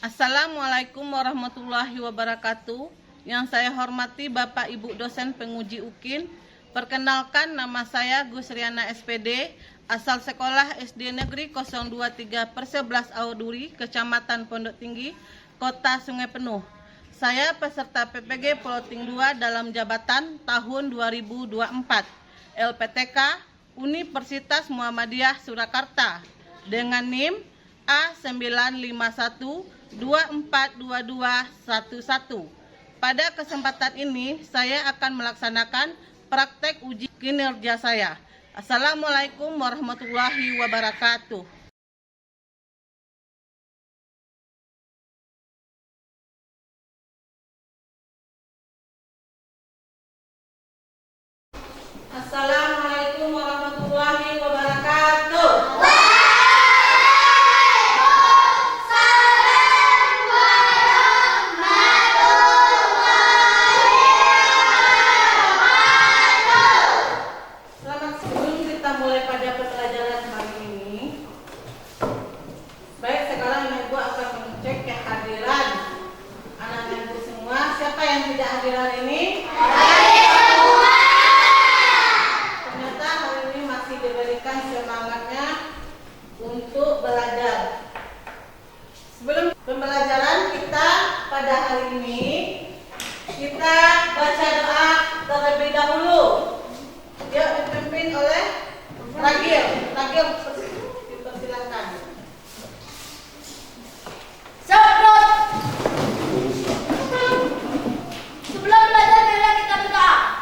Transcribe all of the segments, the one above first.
Assalamualaikum warahmatullahi wabarakatuh. Yang saya hormati Bapak Ibu dosen penguji UKIN. Perkenalkan, nama saya Gusriana SPD, asal sekolah SD Negeri 023/11 Auduri, Kecamatan Pondok Tinggi, Kota Sungai Penuh. Saya peserta PPG Ploting 2 dalam jabatan tahun 2024, LPTK Universitas Muhammadiyah Surakarta dengan NIM A951242211. Pada kesempatan ini saya akan melaksanakan praktek uji kinerja saya. Assalamualaikum warahmatullahi wabarakatuh. Assalamualaikum warahmatullahi wabarakatuh. Pembelajaran kita pada hari ini, kita baca doa terlebih dahulu. Yuk, dipimpin oleh Ragil. Ragil, dipersilakan. Sahabat, sebelum belajar marilah kita berdoa.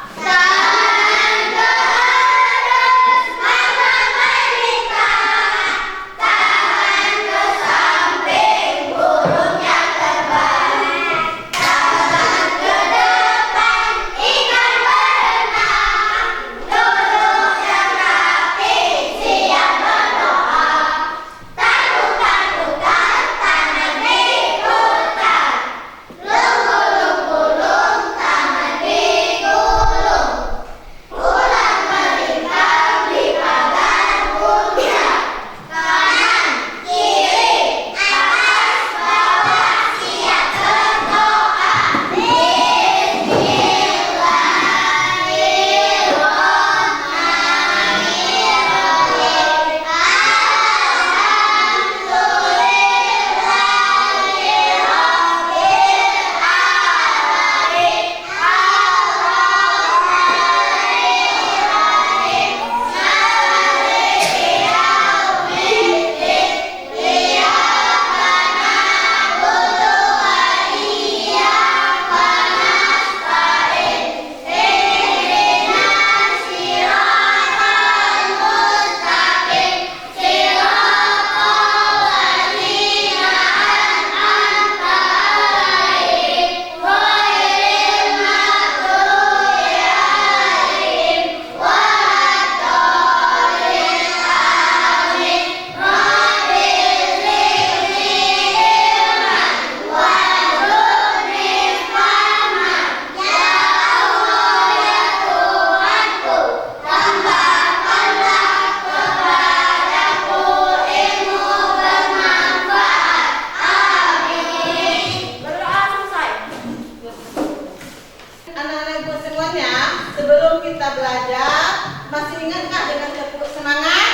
Sebelum kita belajar, masih ingatkah dengan tepuk semangat?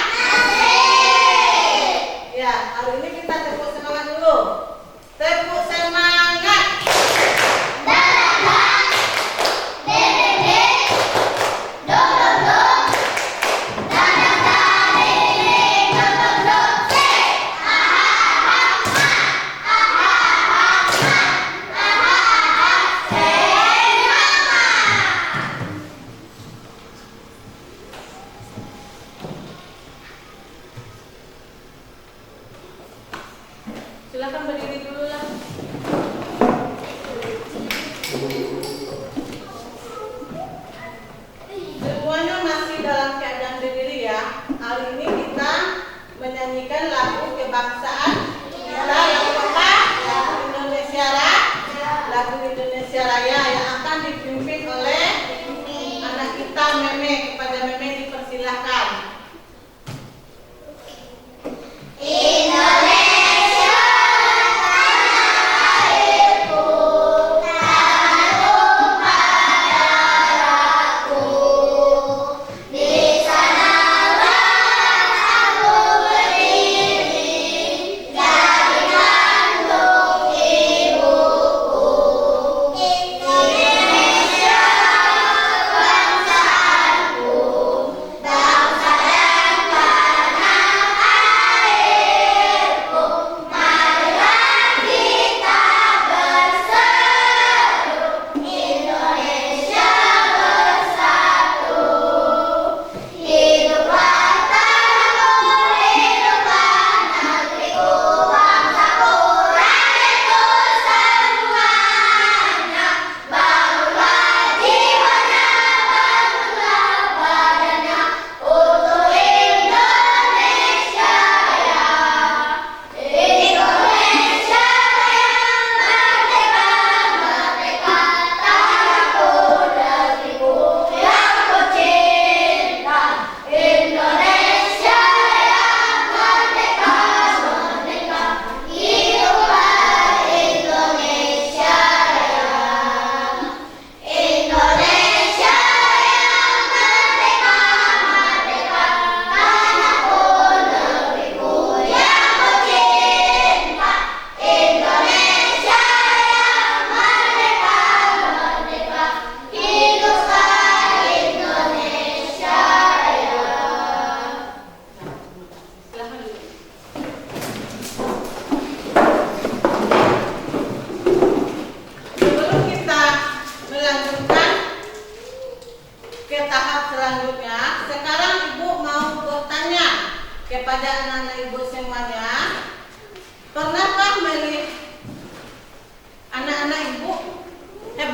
Ya, hari ini kita tepuk semangat dulu. Tepuk semangat. Silakan berdiri dulu lah. Semuanya masih dalam keadaan berdiri ya. Hari ini kita menyanyikan lagu kebangsaan kita, lagu apa? Lagu Indonesia Raya. Lagu Indonesia Raya yang akan dipimpin oleh anak kita Meme. Kepada Meme dipersilahkan. Indonesia.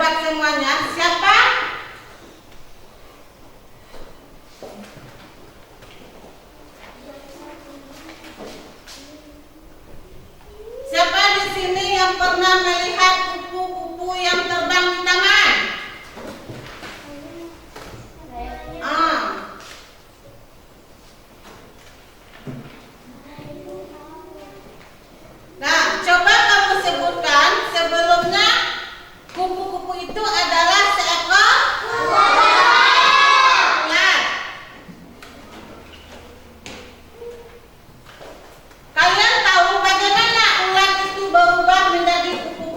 menebak semuanya. Siapa? Siapa di sini yang pernah melihat kupu-kupu yang terbang di taman? Ah. Nah, coba kamu sebutkan sebelumnya kupu-kupu itu adalah seekor ular. Kalian tahu bagaimana ular itu berubah menjadi kupu-kupu?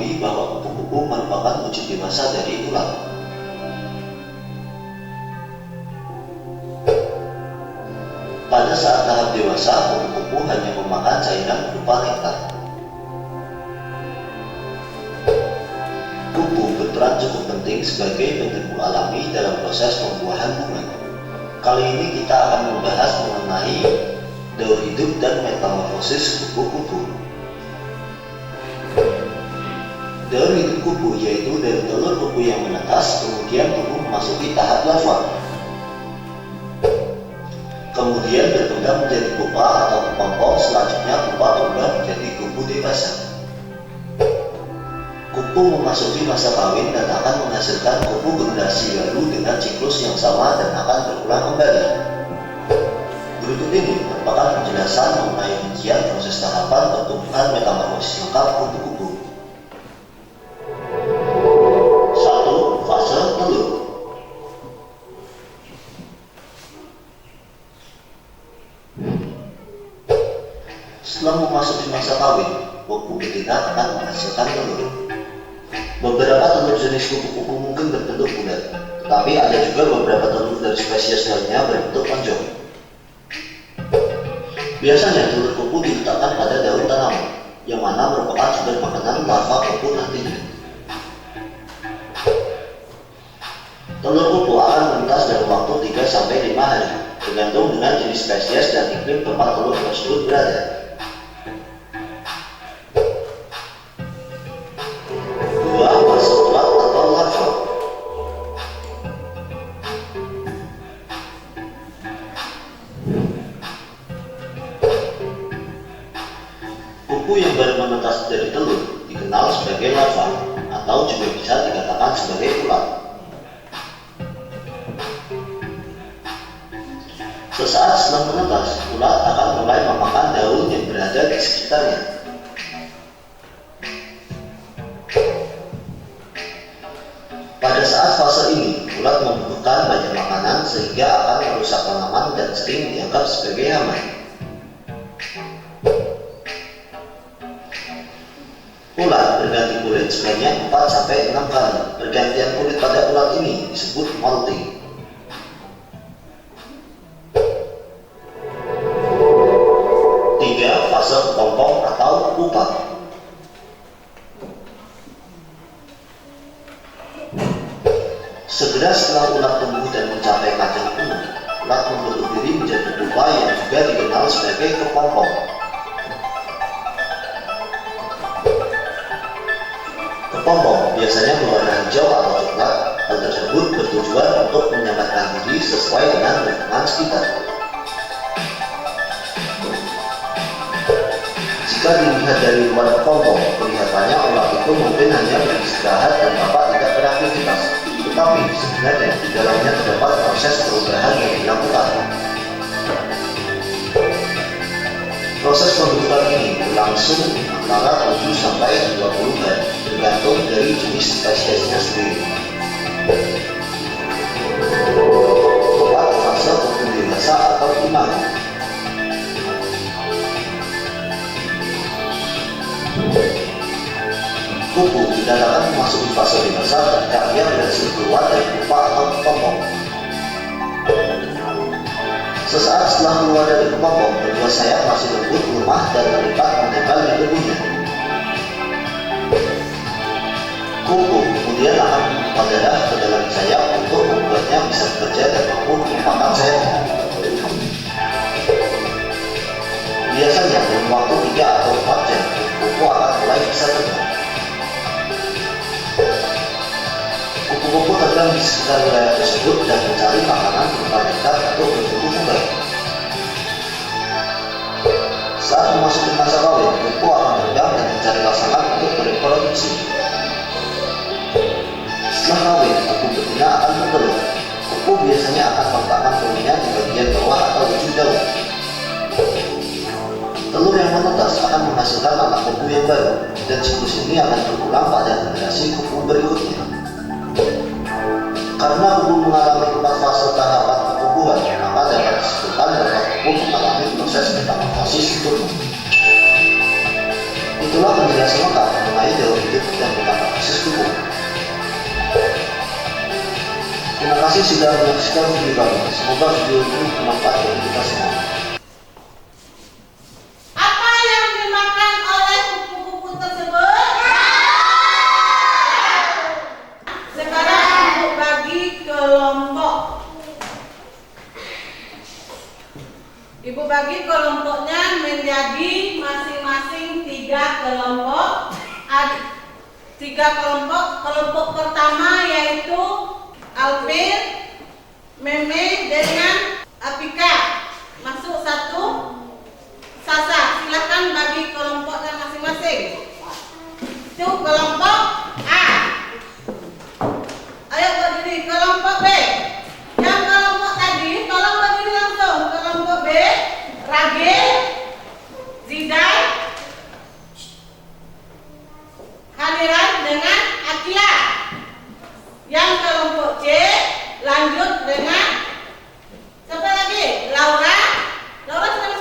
diketahui bahwa kupu-kupu merupakan wujud dewasa dari ulat. Pada saat tahap dewasa, kupu-kupu hanya memakan cairan berupa nektar. Kupu berperan cukup penting sebagai penyerbu alami dalam proses pembuahan bunga. Kali ini kita akan membahas mengenai daur hidup dan metamorfosis kupu-kupu. Daur hidup kupu yaitu dari telur kupu yang menetas, kemudian kupu memasuki tahap larva. Kemudian berkembang menjadi pupa atau kepompong, selanjutnya pupa berubah menjadi kupu dewasa. Kupu memasuki masa kawin dan akan menghasilkan kupu generasi baru dengan siklus yang sama dan akan berulang kembali. Berikut ini merupakan penjelasan mengenai rincian proses tahapan pertumbuhan metamorfosis lengkap kupu-kupu. 1. Fase telur. Setelah memasuki masa kawin, kupu betina akan menghasilkan telur. Beberapa telur jenis kupu-kupu mungkin berbentuk bulat, tetapi ada juga beberapa telur dari spesies lainnya berbentuk lonjong. Biasanya telur kupu diletakkan pada daun tanaman, yang mana merupakan sumber makanan larva kupu nantinya. Telur kupu akan menetas dalam waktu 3-5 hari, tergantung dengan jenis spesies dan iklim tempat telur tersebut berada. 2. Fase ulat atau larva. Kupu yang baru menetas dari telur dikenal sebagai larva, atau juga bisa dikatakan sebagai ulat. Sesaat setelah menetas, ulat akan mulai memakan daun yang berada di sekitarnya. Pada saat fase ini, ulat membutuhkan banyak makanan sehingga akan merusak tanaman dan sering dianggap sebagai hama. Ulat berganti kulit sebanyak 4-6 kali. Pergantian kulit pada ulat ini disebut molting. 3. Fase kepompong atau pupa. Segera setelah ulat tumbuh dan mencapai kacang penuh, ulat membentuk diri menjadi pupa yang juga dikenal sebagai kepompong. Kepompong biasanya berwarna hijau atau coklat. Hal tersebut bertujuan untuk menyamarkan diri sesuai dengan lingkungan sekitar. Jika dilihat dari luar kepompong, kelihatannya ulat itu mungkin hanya beristirahat dan tampak tidak beraktivitas. Tetapi sebenarnya di dalamnya terdapat proses perubahan yang dilakukan. Proses pembentukan ini berlangsung antara 7-20 hari, tergantung dari jenis spesiesnya sendiri. 4. Fase kupu dewasa atau imago. Kupu dinyatakan memasuki fase dewasa ketika ia berhasil keluar dari pupa atau kepompong. Sesaat setelah keluar dari kepompong, kedua sayap masih lembut, lemah, dan terlipat menempel di tubuhnya. Kupu kemudian akan memompa darah ke dalam sayap untuk membuatnya bisa bekerja dan mampu memumpakan sayapnya. Biasanya dalam waktu 3 atau 4 jam, kupu akan mulai bisa terbang. Kupu-kupu terbang di sekitar wilayah tersebut dan mencari makanan berupa nektar untuk bertumbuh kembang. Saat memasuki masa kawin, kupu akan terbang dan mencari pasangan untuk bereproduksi. Setelah kawin, kupu betina akan bertelur. Kupu biasanya akan meletakkan telurnya di bagian bawah atau ujung daun. Telur yang menetas akan menghasilkan anak kupu yang baru, dan siklus ini akan berulang pada generasi kupu berikutnya. Karena kupu mengalami 4 fase tahapan pertumbuhan, maka dapat disebutkan bahwa kupu mengalami proses metamorfosis tumbuh. Itulah penjelasan lengkap mengenai berupaya jauh hidup dan menangkap kasus hukum. Terima kasih sudah menyaksikan video kami. Semoga video ini bermanfaat bagi kita semua. Apa yang dimakan oleh kupu-kupu tersebut? Sekarang Ibu bagi kelompok. Ibu bagi kelompoknya menjadi masing-masing 3 kelompok. Kelompok pertama yaitu Alvin, Meme dengan Apika. Masuk 1. Sasa, silakan bagi kelompoknya masing-masing. Itu kelompok A. Ayo berdiri. Kelompok B. Yang kelompok tadi, tolong berdiri langsung. Kelompok B, Ragil, Zidan, Hadiran dengan Akila. Yang kelompok C lanjut dengan siapa lagi? Laura. Laura sudah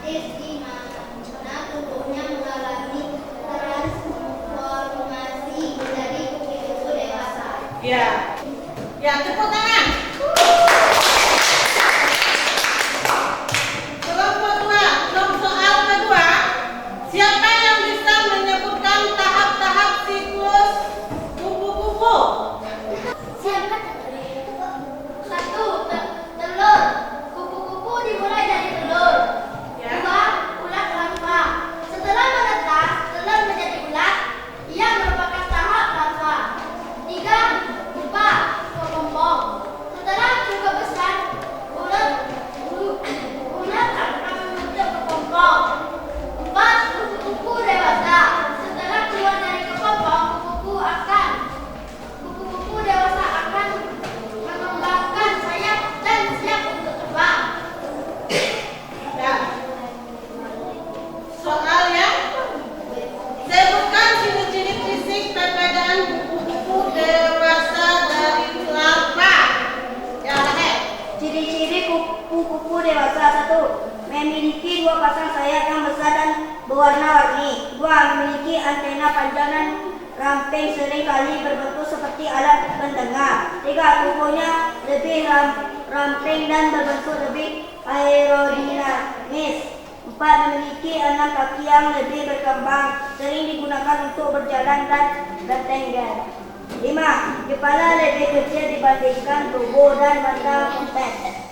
di mana tubuhnya mengalami transformasi menjadi kupu-kupu dewasa. Ya. Ya, tepuk tangan. Kelompok 2, untuk soal kedua, siapa yang bisa menyebutkan tahap-tahap siklus kupu-kupu? Siapa? Satu, telur. Kupu-kupu dimulai dari telur. Ya. Dua, ulat larva. Setelah menetas, telur menjadi ulat. Ia merupakan tahap larva. Tiga, pupa, kepompong. Setelah cukup besar, ulat akan membentuk kepompong. Empat, kupu-kupu dewasa. Setelah keluar dari kepompong, kupu-kupu dewasa akan mengembangkan sayap dan siap untuk terbang. Ya. Soal yang sebutkan ciri-ciri fisik perbedaan kupu-kupu dewasa dari larva. Ya, Rahel. Ciri-ciri kupu-kupu dewasa: 1. Memiliki 2 pasang sayap yang besar dan berwarna-warni. 2. Memiliki antena panjang dan ramping, sering kali berbentuk seperti alat pendengar. 3. Tubuhnya lebih ramping dan berbentuk lebih aerodinamis. 4. Memiliki 6 kaki yang lebih berkembang, sering digunakan untuk berjalan dan bertengger. 5. Kepala lebih kecil dibandingkan tubuh dan mata kompakt.